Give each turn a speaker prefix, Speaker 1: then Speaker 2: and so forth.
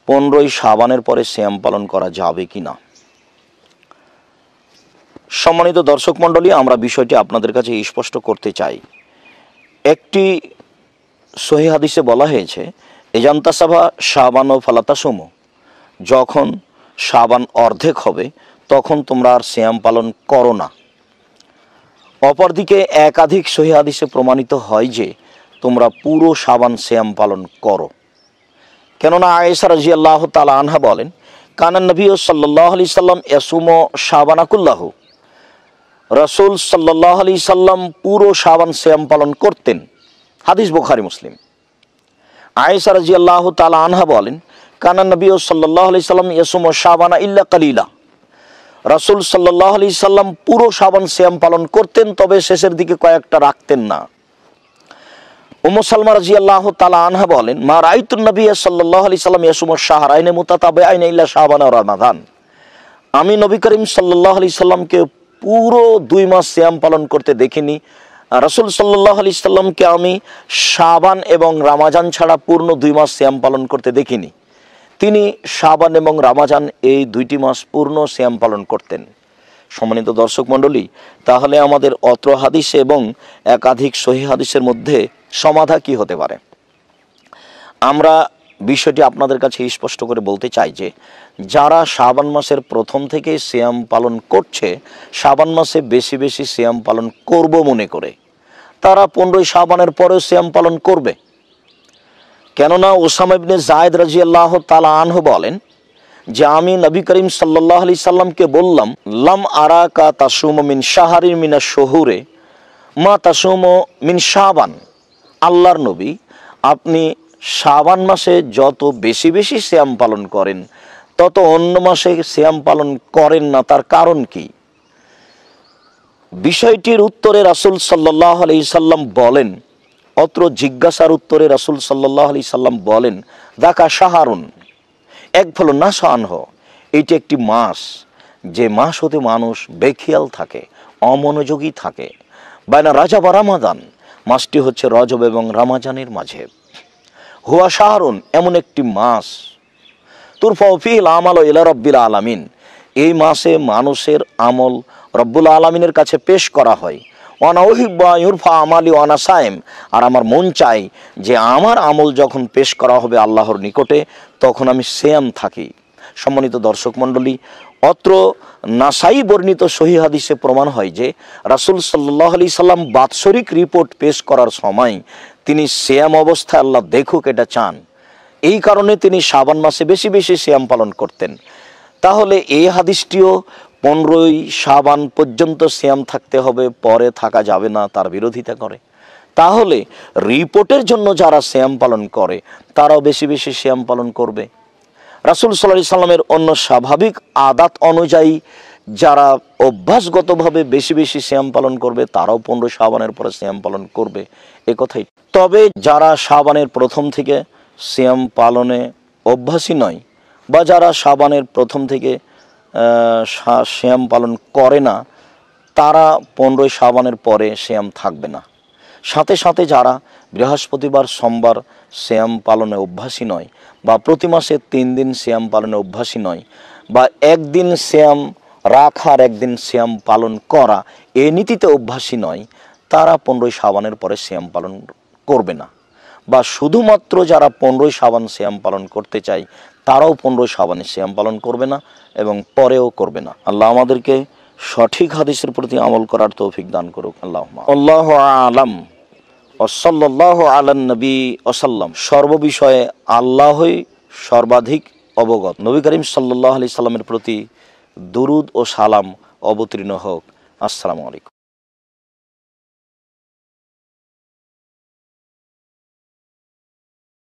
Speaker 1: 15ই শাবানের পরে সিয়াম পালন করা যাবে কিনা। সম্মানিত দর্শক মণ্ডলী, আমরা বিষয়টি আপনাদের কাছে স্পষ্ট করতে চাই। একটি সহিহ হাদিসে বলা হয়েছে, এজান্তাসাবা শাবান ও ফালাতাসুমু, যখন শাবান অর্ধেক হবে তখন তোমরা আর সিয়াম পালন করো না। অপরদিকে একাধিক সহিহ হাদিসে প্রমাণিত হয় যে তোমরা পুরো শাবান সিয়াম পালন করো। কেননা আয়েশা রাদিয়াল্লাহু তাআলা আনহা বলেন, কানান নবী সাল্লাল্লাহু আলাইহি সাল্লাম ইয়াসুমু শাবানা কুল্লাহু, রাসূল সাল্লাল্লাহু আলাইহি সাল্লাম পুরো শাবান সিয়াম পালন করতেন। হাদিস বুখারী মুসলিম। আয়েশা রাদিয়াল্লাহু তাআলা আনহা বলেন, কানান নবী সাল্লাল্লাহু আলাইহি সাল্লাম ইয়াসুমু শাবানা ইল্লা কালিলা, রাসূল সাল্লাল্লাহু আলাইহি সাল্লাম পুরো শাবান সিয়াম পালন করতেন, তবে শেষের দিকে কয়েকটা রাখতেন না। উম্মু সালমা রাদিয়াল্লাহু তাআলা আনহা বলেন, মা রাআইতুন নবী সাল্লাল্লাহু আলাইহি সাল্লাম ইয়াসুমু শাহরাইন মুতাতাবিআইন ইল্লা শাবান ওয়া রমাদান, আমি নবী করিম সাল্লাল্লাহু আলাইহি সাল্লামকে পুরো 2 মাস সিয়াম পালন করতে দেখিনি। রাসূল সাল্লাল্লাহু আলাইহি সাল্লামকে আমি শাবান এবং রমাজান ছাড়া পূর্ণ 2 মাস সিয়াম পালন করতে দেখিনি। তিনি শাবান এবং রমাজান এই 2টি মাস পূর্ণ সিয়াম পালন করতেন। সম্মানিত দর্শক মণ্ডলী, তাহলে আমাদের অত্র হাদিস এবং একাধিক সহিহ হাদিসের মধ্যে সমাধা কি হতে পারে? আমরা বিষয়টি আপনাদের কাছে স্পষ্ট করে বলতে চাই যে যারা শাবান মাসের প্রথম থেকে সিয়াম পালন করছে, শাবান মাসে বেশি বেশি সিয়াম পালন করব মনে করে, তারা 15ই শাবানের পরেও সিয়াম পালন করবে। কেননা উসামা ইবনে যায়েদ রাদিয়াল্লাহু তাআলা আনহু বলেন যে আমি নবী করিম সাল্লাল্লাহু আলাইহি সাল্লামকে বললাম, লাম আরাকা তাসুমু মিন শাহরিন মিনাশ শুহুরে মা তাসুমু মিন শাবান, আল্লাহর নবী, আপনি শাবান মাসে যত বেশি বেশি সিয়াম পালন করেন তত অন্য মাসে সিয়াম পালন করেন না, তার কারণ কি? বিষয়টির উত্তরে রাসূল সাল্লাল্লাহু আলাইহি সাল্লাম বলেন, অত্র জিজ্ঞাসার উত্তরে রাসূল সাল্লাল্লাহু আলাইহি সাল্লাম বলেন, দাকা শাহরুন এক ফল না শানহ, এটি একটি মাস, যে মাস হতে মানুষ বেখিয়াল থাকে, অমনোযোগী থাকে। বাইনা রাজব আর রমাদান, মাসটি হচ্ছে রজব এবং রমাজানের মাঝে। হুয়া শাহরুন, এমন একটি মাস, তুরফাউ ফিল আমাল ইলা রাব্বিল আলামিন, এই মাসে মানুষের আমল রব্বুল আলামিনের কাছে পেশ করা হয়। ওয়ানা উহিব্বু আন ইউরফা আমালি ওয়ানা সাইম, আর আমার মন চায় যে আমার আমল যখন পেশ করা হবে আল্লাহর নিকটে তখন আমি সিয়াম থাকি। সম্মানিত দর্শক মণ্ডলী, অত্র নাসাই বর্ণিত সহিহ হাদিসে প্রমাণ হয় যে রাসূল সাল্লাল্লাহু আলাইহি সাল্লাম বাৎসরিক রিপোর্ট পেশ করার সময় তিনি সিয়াম অবস্থায় আল্লাহ দেখুক এটা চান, এই কারণে তিনি শাবান মাসে বেশি বেশি সিয়াম পালন করতেন। তাহলে এই হাদিসটিও 15ই শাবান পর্যন্ত সিয়াম থাকতে হবে, পরে থাকা যাবে না, তার বিরোধিতা করে। তাহলে রিপোর্টের জন্য যারা সিয়াম পালন করে তারাও বেশি বেশি সিয়াম পালন করবে। রাসূল সাল্লাল্লাহু আলাইহি সাল্লামের অন্য স্বাভাবিক আদাত অনুযায়ী যারা অভ্যাসগতভাবে বেশি বেশি সিয়াম পালন করবে তারাও 15 শাবানের পরে সিয়াম পালন করবে, এ কথাই। তবে যারা শাবানের প্রথম থেকে সিয়াম পালনে অভ্যাসী নয় বা যারা শাবানের প্রথম থেকে সিয়াম পালন করে না, তারা 15ই শাবানের পরে সিয়াম থাকবে না। সাথে সাথে যারা বৃহস্পতিবার সোমবার সিয়াম পালনে অভ্যাসী নয় বা প্রতি মাসে 3 দিন সিয়াম পালনে অভ্যাসী নয় বা একদিন সিয়াম রাখার একদিন সিয়াম পালন করা এই নীতিতে অভ্যাসী নয়, তারা 15ই শাবানের পরে সিয়াম পালন করবে না। বা শুধুমাত্র যারা 15ই শাবান সিয়াম পালন করতে চায় তারাও 15ই শাবানে সিয়াম পালন করবে না এবং পরেও করবে না। আল্লাহ আমাদেরকে সঠিক হাদিসের প্রতি আমল করার তৌফিক দান করুক। আল্লাহু আ'লাম ওয়া সাল্লাল্লাহু আলান নবী ওয়া সাল্লাম। সর্ববিষয়ে আল্লাহই সর্বাধিক অবগত। নবী করিম সাল্লাল্লাহু আলাইহি সাল্লামের প্রতি দুরুদ ও সালাম অবতীর্ণ হোক। আসসালামু আলাইকুম।